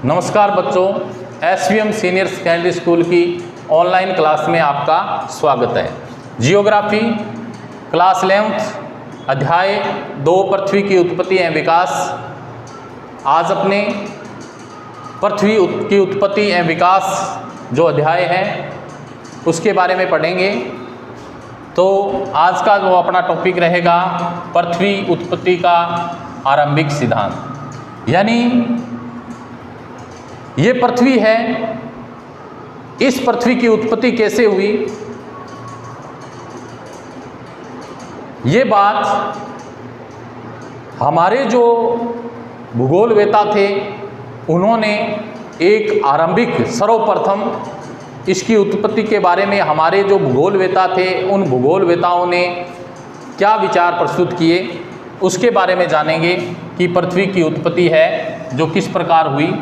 नमस्कार बच्चों, SVM senior secondary school की ऑनलाइन क्लास में आपका स्वागत है। जियोग्राफी क्लास 11 अध्याय 2 पृथ्वी की उत्पत्ति एवं विकास। आज अपने पृथ्वी की उत्पत्ति एवं विकास जो अध्याय है उसके बारे में पढ़ेंगे। तो आज का जो अपना टॉपिक रहेगा पृथ्वी उत्पत्ति का आरंभिक सिद्धांत, यानी ये पृथ्वी है, इस पृथ्वी की उत्पत्ति कैसे हुई, ये बात हमारे जो भूगोलवेता थे उन्होंने एक आरंभिक सर्वप्रथम इसकी उत्पत्ति के बारे में हमारे जो भूगोलवेता थे उन भूगोलवेताओं ने क्या विचार प्रस्तुत किए उसके बारे में जानेंगे कि पृथ्वी की उत्पत्ति है जो किस प्रकार हुई।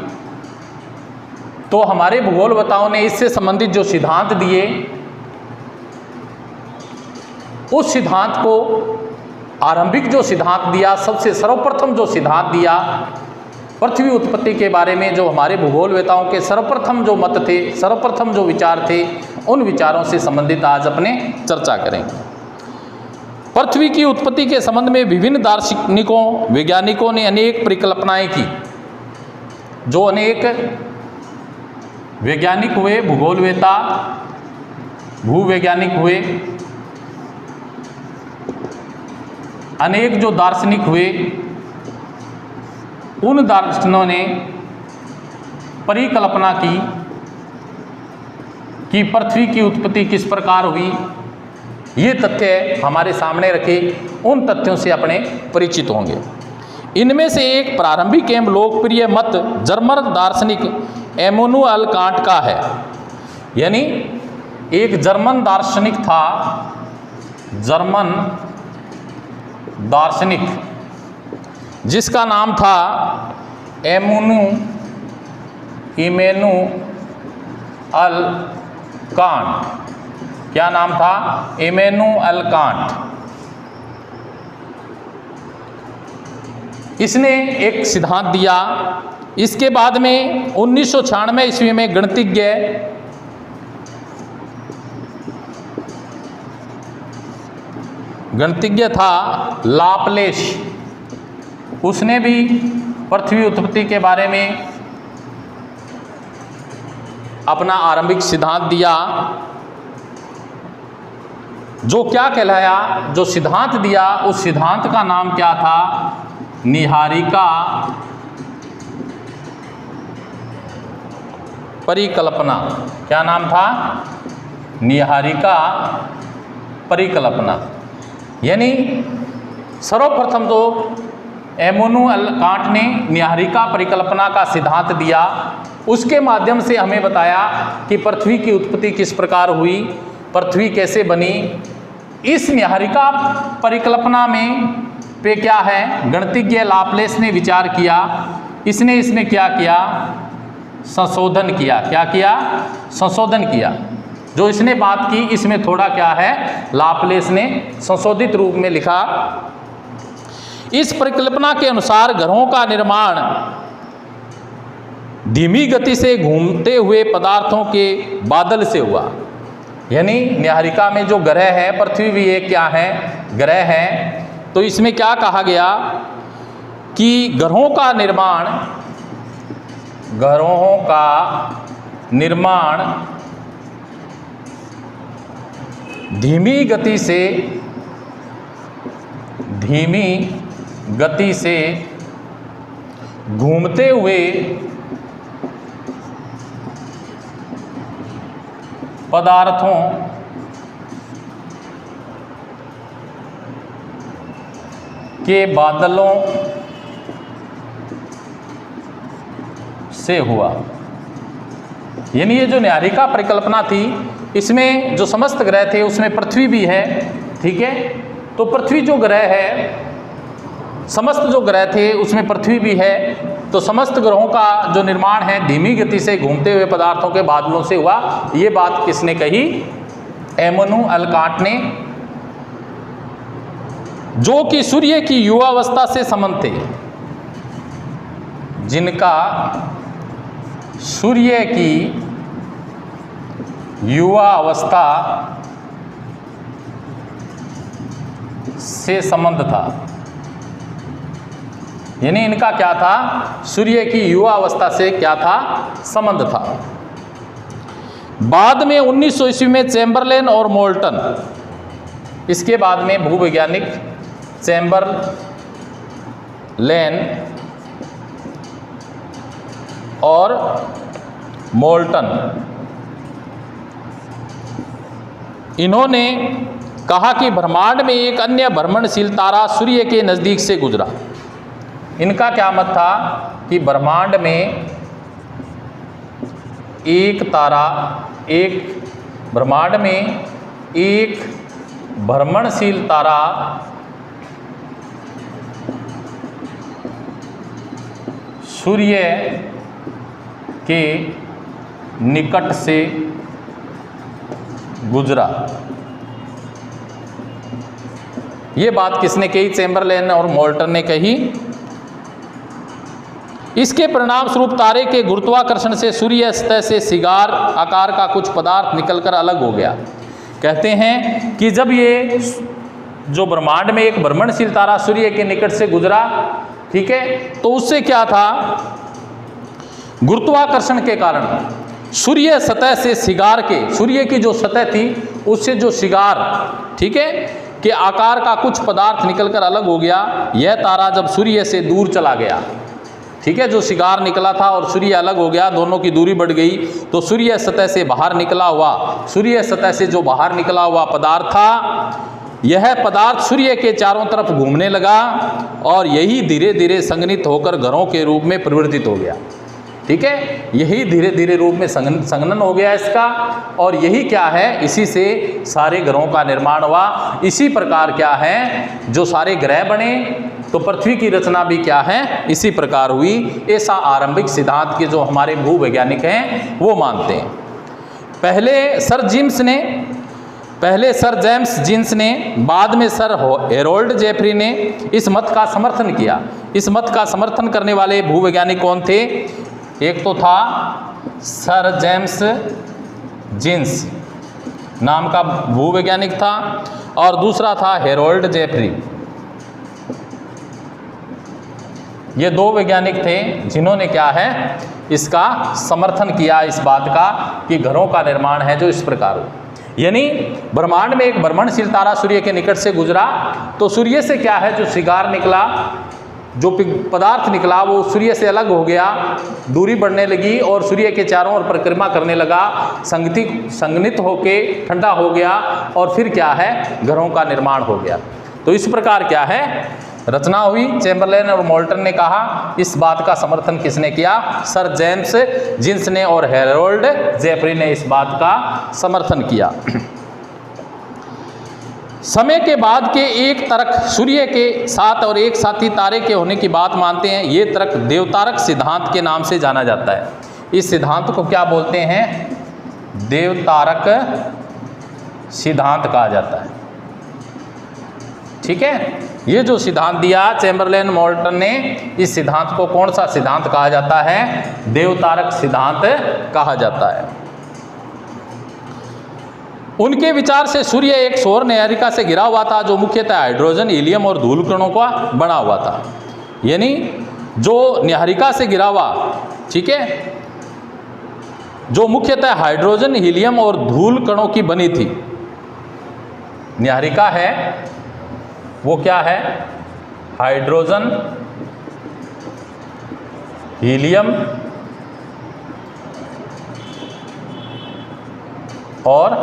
तो हमारे भूगोलवेताओं ने इससे संबंधित जो सिद्धांत दिए उस सिद्धांत को आरंभिक जो सिद्धांत दिया, सबसे सर्वप्रथम जो सिद्धांत दिया पृथ्वी उत्पत्ति के बारे में, जो हमारे भूगोलवेताओं के सर्वप्रथम जो मत थे, सर्वप्रथम जो विचार थे, उन विचारों से संबंधित आज अपने चर्चा करेंगे। पृथ्वी की उत्पत्ति के संबंध में विभिन्न दार्शनिकों वैज्ञानिकों ने अनेक परिकल्पनाएं की। जो अनेक वैज्ञानिक हुए, भूगोलवेता, भूवैज्ञानिक हुए, अनेक जो दार्शनिक हुए, उन दार्शनिकों ने परिकल्पना की कि पृथ्वी की उत्पत्ति किस प्रकार हुई। ये तथ्य हमारे सामने रखे, उन तथ्यों से अपने परिचित होंगे। इनमें से एक प्रारंभिक एवं लोकप्रिय मत जर्मन दार्शनिक इमैनुएल कांट का है। यानी एक जर्मन दार्शनिक था, जर्मन दार्शनिक, जिसका नाम था इमैनुएल कांट। क्या नाम था? Immanuel Kant. इसने एक सिद्धांत दिया। इसके बाद में 1996 ईस्वी में गणितज्ञ था लाप्लेस, उसने भी पृथ्वी उत्पत्ति के बारे में अपना आरंभिक सिद्धांत दिया। जो क्या कहलाया, जो सिद्धांत दिया उस सिद्धांत का नाम क्या था? नीहारिका परिकल्पना। क्या नाम था? नीहारिका परिकल्पना। यानी सर्वप्रथम तो इमैनुएल कांट ने नीहारिका परिकल्पना का सिद्धांत दिया। उसके माध्यम से हमें बताया कि पृथ्वी की उत्पत्ति किस प्रकार हुई, पृथ्वी कैसे बनी। इस नीहारिका परिकल्पना में पे क्या है, गणितज्ञ लाप्लेस ने विचार किया। इसने इसमें क्या किया? संशोधन किया। क्या किया? संशोधन किया। जो इसने बात की इसमें थोड़ा क्या है, लाप्लेस ने संशोधित रूप में लिखा। इस परिकल्पना के अनुसार ग्रहों का निर्माण धीमी गति से घूमते हुए पदार्थों के बादल से हुआ। यानी नीहारिका में जो ग्रह है, पृथ्वी भी एक क्या है, ग्रह है। तो इसमें क्या कहा गया कि ग्रहों का निर्माण धीमी गति से घूमते हुए पदार्थों के बादलों से हुआ। यानी ये जो नीहारिका परिकल्पना थी, इसमें जो समस्त ग्रह थे उसमें पृथ्वी भी है। ठीक है, तो पृथ्वी जो ग्रह है, समस्त जो ग्रह थे उसमें पृथ्वी भी है। तो समस्त ग्रहों का जो निर्माण है धीमी गति से घूमते हुए पदार्थों के बादलों से हुआ। ये बात किसने कही? इमैनुएल कांट ने, जो कि सूर्य की युवावस्था से संबंध थे, जिनका सूर्य की युवा अवस्था से संबंध था। यानी इनका क्या था, सूर्य की युवा अवस्था से क्या था, संबंध था। बाद में 1900 ईस्वी में चैम्बरलेन और मोल्टन, इसके बाद में भूवैज्ञानिक चैम्बरलेन और मोल्टन, इन्होंने कहा कि ब्रह्मांड में एक अन्य भ्रमणशील तारा सूर्य के नज़दीक से गुजरा। इनका क्या मत था कि ब्रह्मांड में एक ब्रह्मांड में एक भ्रमणशील तारा सूर्य के निकट से गुजरा। ये बात किसने कही, चैम्बरलेन और मोल्टन ने कही। इसके परिणाम स्वरूप तारे के गुरुत्वाकर्षण से सूर्य सतह से सिगार आकार का कुछ पदार्थ निकलकर अलग हो गया। कहते हैं कि जब ये जो ब्रह्मांड में एक भ्रमणशील तारा सूर्य के निकट से गुजरा, ठीक है, तो उससे क्या था, गुरुत्वाकर्षण के कारण सूर्य सतह से सिगार के, सूर्य की जो सतह थी उससे जो सिगार, ठीक है, के आकार का कुछ पदार्थ निकलकर अलग हो गया। यह तारा जब सूर्य से दूर चला गया, ठीक है, जो सिगार निकला था और सूर्य अलग हो गया, दोनों की दूरी बढ़ गई, तो सूर्य सतह से बाहर निकला हुआ, सूर्य सतह से जो बाहर निकला हुआ पदार्थ था, यह पदार्थ सूर्य के चारों तरफ घूमने लगा और यही धीरे धीरे संघनित होकर घरों के रूप में परिवर्तित हो गया। ठीक है, यही धीरे धीरे रूप में संघनन हो गया इसका, और यही क्या है, इसी से सारे ग्रहों का निर्माण हुआ। इसी प्रकार क्या है, जो सारे ग्रह बने, तो पृथ्वी की रचना भी क्या है, इसी प्रकार हुई। ऐसा आरंभिक सिद्धांत के जो हमारे भूवैज्ञानिक हैं वो मानते हैं। पहले सर जेम्स जीन्स ने, बाद में सर हेरोल्ड जेफरी ने इस मत का समर्थन किया। इस मत का समर्थन करने वाले भूवैज्ञानिक कौन थे? एक तो था सर जेम्स जीन्स नाम का भूवैज्ञानिक था, और दूसरा था हेरोल्ड जेफरी। ये दो वैज्ञानिक थे जिन्होंने क्या है, इसका समर्थन किया, इस बात का कि ग्रहों का निर्माण है जो इस प्रकार हो। यानी ब्रह्मांड में एक भ्रमणशील तारा सूर्य के निकट से गुजरा, तो सूर्य से क्या है, जो सिगार निकला, जो पदार्थ निकला, वो सूर्य से अलग हो गया, दूरी बढ़ने लगी और सूर्य के चारों ओर परिक्रमा करने लगा, संघनित होके ठंडा हो गया, और फिर क्या है, ग्रहों का निर्माण हो गया। तो इस प्रकार क्या है, रचना हुई। चैम्बरलेन और मोल्टन ने कहा, इस बात का समर्थन किसने किया? सर जेम्स जीन्स ने और हेरोल्ड जेफरी ने इस बात का समर्थन किया। समय के बाद के एक तर्क सूर्य के साथ और एक साथी तारे के होने की बात मानते हैं। ये तर्क देवतारक सिद्धांत के नाम से जाना जाता है। इस सिद्धांत को क्या बोलते हैं? देवतारक सिद्धांत कहा जाता है। ठीक है, ये जो सिद्धांत दिया चैम्बरलेन मोल्टन ने, इस सिद्धांत को कौन सा सिद्धांत कहा जाता है? देवतारक सिद्धांत कहा जाता है। उनके विचार से सूर्य एक सौर न्यायिका से घिरा हुआ था, जो मुख्यतः हाइड्रोजन, हीलियम और धूल कणों का बना हुआ था। यानी जो न्यायिका से घिरा हुआ, ठीक है, जो मुख्यतः हाइड्रोजन, हीलियम और धूल कणों की बनी थी। न्यायिका है वो क्या है? हाइड्रोजन, हीलियम और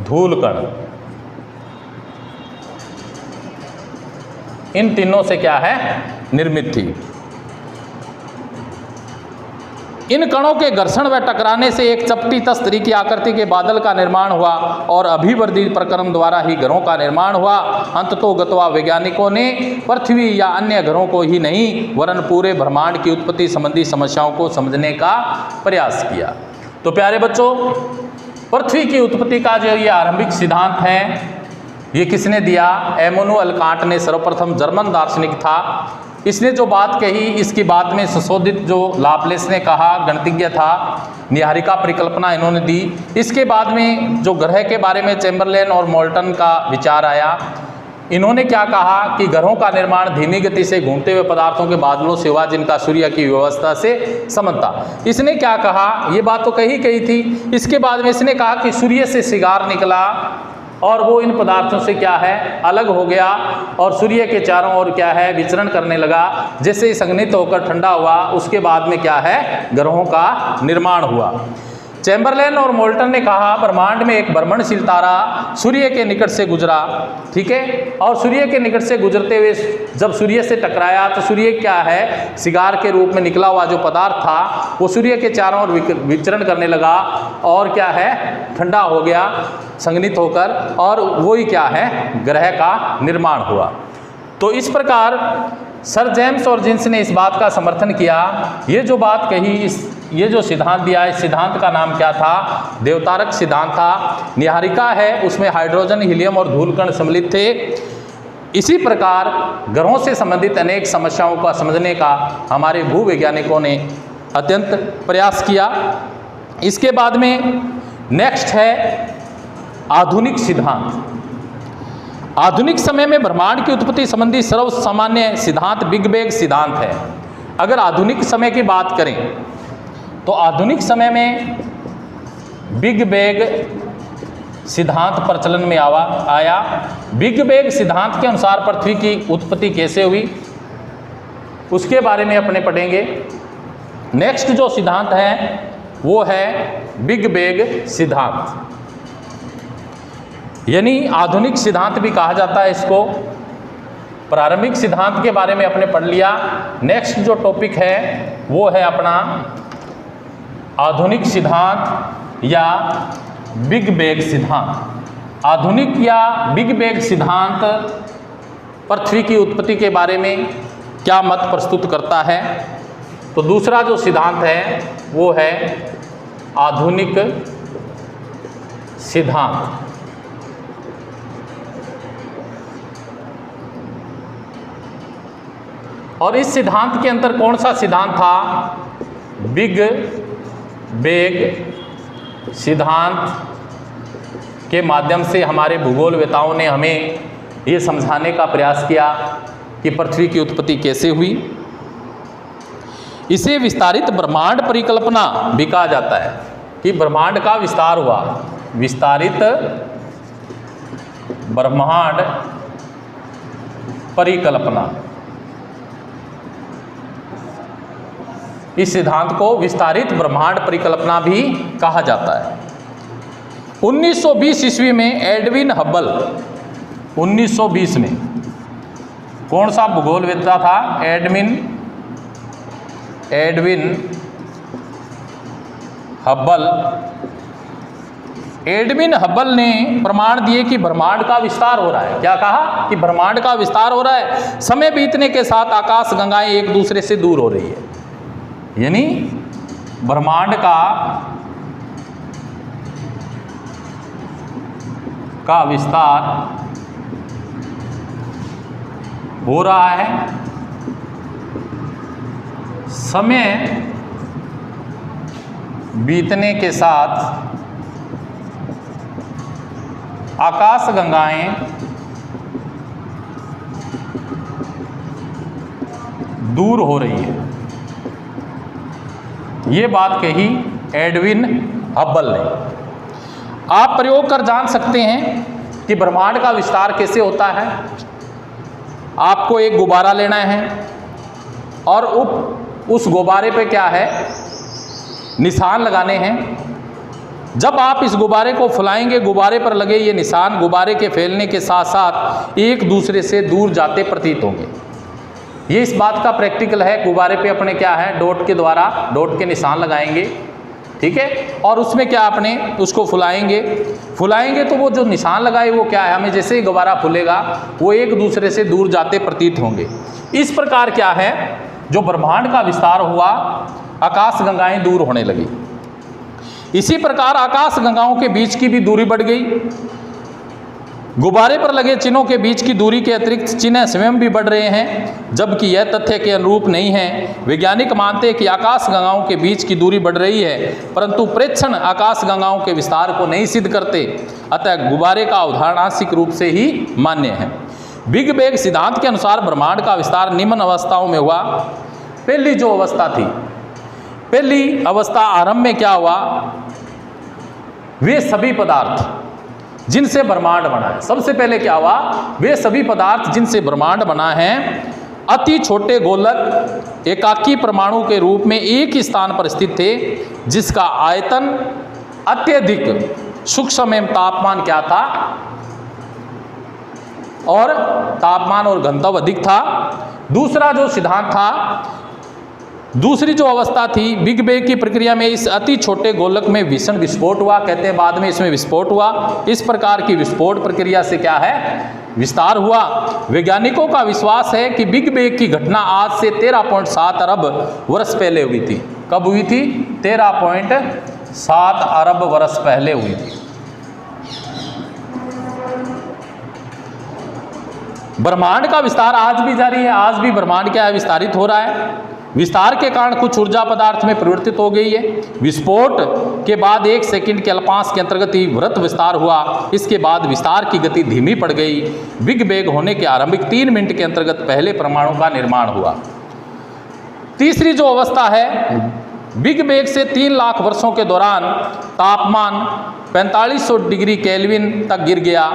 धूल कण, इन तीनों से क्या है, निर्मित थी। इन कणों के घर्षण व टकराने से एक चपटी तस्तरी की आकृति के बादल का निर्माण हुआ, और अभिवर्धित प्रक्रम द्वारा ही ग्रहों का निर्माण हुआ। अंततोगत्वा वैज्ञानिकों ने पृथ्वी या अन्य ग्रहों को ही नहीं, वरन पूरे ब्रह्मांड की उत्पत्ति संबंधी समस्याओं को समझने का प्रयास किया। तो प्यारे बच्चों, पृथ्वी की उत्पत्ति का जो ये आरंभिक सिद्धांत है, ये किसने दिया? इमैनुएल कांट ने सर्वप्रथम जर्मन दार्शनिक था, इसने जो बात कही, इसकी बात में संशोधित जो लाप्लेस ने कहा, गणितज्ञ था, निहारिका परिकल्पना इन्होंने दी। इसके बाद में जो ग्रह के बारे में चैम्बरलेन और मोल्टन का विचार आया, इन्होंने क्या कहा कि ग्रहों का निर्माण धीमी गति से घूमते हुए पदार्थों के बादलों से हुआ जिनका सूर्य की व्यवस्था से संबंध था। इसने क्या कहा, ये बात तो कही थी। इसके बाद में इसने कहा कि सूर्य से सिगार निकला और वो इन पदार्थों से क्या है, अलग हो गया और सूर्य के चारों ओर क्या है, विचरण करने लगा। जैसे ही संघनित होकर ठंडा हुआ, उसके बाद में क्या है, ग्रहों का निर्माण हुआ। चैम्बरलेन और मोल्टन ने कहा ब्रह्मांड में एक भ्रमणशील तारा सूर्य के निकट से गुजरा, ठीक है, और सूर्य के निकट से गुजरते हुए जब सूर्य से टकराया तो सूर्य क्या है, सिगार के रूप में निकला हुआ जो पदार्थ था वो सूर्य के चारों ओर विचरण करने लगा और क्या है, ठंडा हो गया संघनित होकर, और वही क्या है, ग्रह का निर्माण हुआ। तो इस प्रकार सर जेम्स और जीन्स ने इस बात का समर्थन किया। ये जो बात कही, ये जो सिद्धांत दिया, इस सिद्धांत का नाम क्या था, देवतारक सिद्धांत था। निहारिका है, उसमें हाइड्रोजन, हीलियम और धूलकण सम्मिलित थे। इसी प्रकार ग्रहों से संबंधित अनेक समस्याओं का समझने का हमारे भूवैज्ञानिकों ने अत्यंत प्रयास किया। इसके बाद में नेक्स्ट है आधुनिक सिद्धांत। आधुनिक समय में ब्रह्मांड की उत्पत्ति संबंधी सर्वसामान्य सिद्धांत बिग बैंग सिद्धांत है। अगर आधुनिक समय की बात करें तो आधुनिक समय में बिग बैंग सिद्धांत प्रचलन में आया। बिग बैंग सिद्धांत के अनुसार पृथ्वी की उत्पत्ति कैसे हुई उसके बारे में अपने पढ़ेंगे। नेक्स्ट जो सिद्धांत है वो है बिग बैंग सिद्धांत, यानी आधुनिक सिद्धांत भी कहा जाता है इसको। प्रारंभिक सिद्धांत के बारे में अपने पढ़ लिया। नेक्स्ट जो टॉपिक है वो है अपना आधुनिक सिद्धांत या बिग बैंग सिद्धांत। आधुनिक या बिग बैंग सिद्धांत पृथ्वी की उत्पत्ति के बारे में क्या मत प्रस्तुत करता है। तो दूसरा जो सिद्धांत है वो है आधुनिक सिद्धांत। और इस सिद्धांत के अंदर कौन सा सिद्धांत था, बिग बैंग सिद्धांत के माध्यम से हमारे भूगोलवेताओं ने हमें ये समझाने का प्रयास किया कि पृथ्वी की उत्पत्ति कैसे हुई। इसे विस्तारित ब्रह्मांड परिकल्पना भी कहा जाता है कि ब्रह्मांड का विस्तार हुआ। विस्तारित ब्रह्मांड परिकल्पना, इस सिद्धांत को विस्तारित ब्रह्मांड परिकल्पना भी कहा जाता है। 1920 ईस्वी में एडविन हबल, 1920 में कौन सा भूगोलवेत्ता था, एडविन हबल। एडविन हबल ने प्रमाण दिए कि ब्रह्मांड का विस्तार हो रहा है। क्या कहा कि ब्रह्मांड का विस्तार हो रहा है। समय बीतने के साथ आकाश गंगाएं एक दूसरे से दूर हो रही है, यानी ब्रह्मांड का विस्तार हो रहा है। समय बीतने के साथ आकाश गंगाएं दूर हो रही है। ये बात कही एडविन हबल ने। आप प्रयोग कर जान सकते हैं कि ब्रह्मांड का विस्तार कैसे होता है। आपको एक गुब्बारा लेना है और उस गुब्बारे पे क्या है, निशान लगाने हैं। जब आप इस गुब्बारे को फुलाएंगे, गुब्बारे पर लगे ये निशान गुब्बारे के फैलने के साथ साथ एक दूसरे से दूर जाते प्रतीत होंगे। ये इस बात का प्रैक्टिकल है। गुब्बारे पे अपने क्या है, डॉट के द्वारा डॉट के निशान लगाएंगे, ठीक है, और उसमें क्या अपने उसको फुलाएंगे तो वो जो निशान लगाए वो क्या है, हमें जैसे ही गुब्बारा फूलेगा वो एक दूसरे से दूर जाते प्रतीत होंगे। इस प्रकार क्या है, जो ब्रह्मांड का विस्तार हुआ, आकाश गंगाएं दूर होने लगी। इसी प्रकार आकाश गंगाओं के बीच की भी दूरी बढ़ गई। गुब्बारे पर लगे चिन्हों के बीच की दूरी के अतिरिक्त चिन्ह स्वयं भी बढ़ रहे हैं, जबकि यह तथ्य के अनुरूप नहीं है। वैज्ञानिक मानते हैं कि आकाश गंगाओं के बीच की दूरी बढ़ रही है, परंतु प्रेक्षण आकाश गंगाओं के विस्तार को नहीं सिद्ध करते, अतः गुब्बारे का उदाहरणात्मक रूप से ही मान्य है। बिग बैंग सिद्धांत के अनुसार ब्रह्मांड का विस्तार निम्न अवस्थाओं में हुआ। पहली जो अवस्था थी, पहली अवस्था आरंभ में क्या हुआ, वे सभी पदार्थ जिनसे ब्रह्मांड बना है, सबसे पहले क्या हुआ, वे सभी पदार्थ जिनसे ब्रह्मांड बना है अति छोटे गोलक एकाकी परमाणु के रूप में एक ही स्थान पर स्थित थे, जिसका आयतन अत्यधिक सूक्ष्म एवं तापमान क्या था, और तापमान और घनत्व अधिक था। दूसरा जो सिद्धांत था, दूसरी जो अवस्था थी, बिग बैंग की प्रक्रिया में इस अति छोटे गोलक में भीषण विस्फोट हुआ, कहते हैं बाद में इसमें विस्फोट हुआ। इस प्रकार की विस्फोट प्रक्रिया से क्या है, विस्तार हुआ। वैज्ञानिकों का विश्वास है कि बिग बैंग की घटना आज से 13.7 अरब वर्ष पहले हुई थी। कब हुई थी, 13.7 अरब वर्ष पहले हुई थी। ब्रह्मांड का विस्तार आज भी जारी है, आज भी ब्रह्मांड क्या है, विस्तारित हो रहा है। विस्तार के कारण कुछ ऊर्जा पदार्थ में परिवर्तित हो गई है। विस्फोट के बाद 1 सेकंड के अल्पांश के अंतर्गत ही वृत्त विस्तार हुआ। इसके बाद विस्तार की गति धीमी पड़ गई। बिग बैंग होने के आरंभिक 3 मिनट के अंतर्गत पहले परमाणु का निर्माण हुआ। तीसरी जो अवस्था है, बिग बैंग से 3 लाख वर्षों के दौरान तापमान 4500 डिग्री केल्विन तक गिर गया।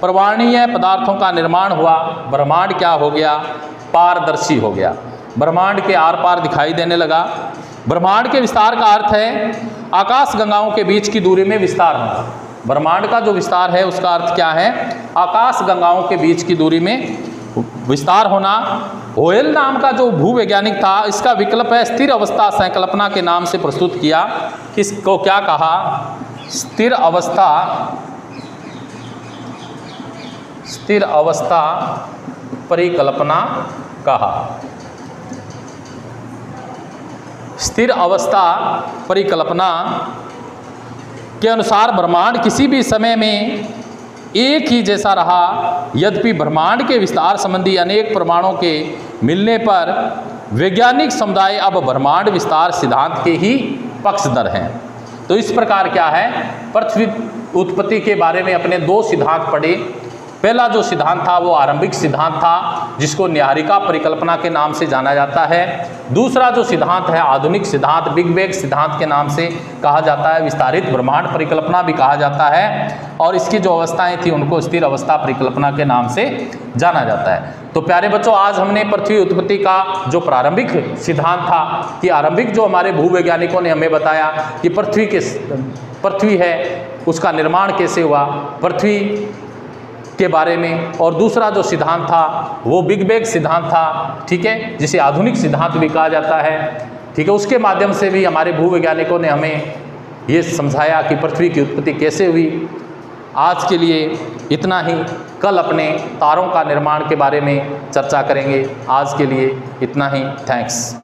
परमाणुीय पदार्थों का निर्माण हुआ। ब्रह्मांड क्या हो गया, पारदर्शी हो गया। ब्रह्मांड के आर पार दिखाई देने लगा। ब्रह्मांड के विस्तार का अर्थ है आकाश गंगाओं के बीच की दूरी में विस्तार होना। ब्रह्मांड का जो विस्तार है उसका अर्थ क्या है, आकाश गंगाओं के बीच की दूरी में विस्तार होना। होयल नाम का जो भूवैज्ञानिक था, इसका विकल्प है स्थिर अवस्था संकल्पना के नाम से प्रस्तुत किया। किसको क्या कहा, स्थिर अवस्था परिकल्पना कहा। स्थिर अवस्था परिकल्पना के अनुसार ब्रह्मांड किसी भी समय में एक ही जैसा रहा, यद्यपि ब्रह्मांड के विस्तार संबंधी अनेक प्रमाणों के मिलने पर वैज्ञानिक समुदाय अब ब्रह्मांड विस्तार सिद्धांत के ही पक्षधर हैं। तो इस प्रकार क्या है, पृथ्वी उत्पत्ति के बारे में अपने 2 सिद्धांत पढ़े। पहला जो सिद्धांत था वो आरंभिक सिद्धांत था, जिसको न्याहारिका परिकल्पना के नाम से जाना जाता है। दूसरा जो सिद्धांत है आधुनिक सिद्धांत, बिग बैंग सिद्धांत के नाम से कहा जाता है। विस्तारित ब्रह्मांड परिकल्पना भी कहा जाता है, और इसकी जो अवस्थाएं थी उनको स्थिर अवस्था परिकल्पना के नाम से जाना जाता है। तो प्यारे बच्चों, आज हमने पृथ्वी उत्पत्ति का जो प्रारंभिक सिद्धांत था, कि आरंभिक जो हमारे भूवैज्ञानिकों ने हमें बताया कि पृथ्वी है उसका निर्माण कैसे हुआ, पृथ्वी के बारे में, और दूसरा जो सिद्धांत था वो बिग बैंग सिद्धांत था, ठीक है, जिसे आधुनिक सिद्धांत भी कहा जाता है, ठीक है। उसके माध्यम से भी हमारे भूवैज्ञानिकों ने हमें ये समझाया कि पृथ्वी की उत्पत्ति कैसे हुई। आज के लिए इतना ही, कल अपने तारों का निर्माण के बारे में चर्चा करेंगे। आज के लिए इतना ही, थैंक्स।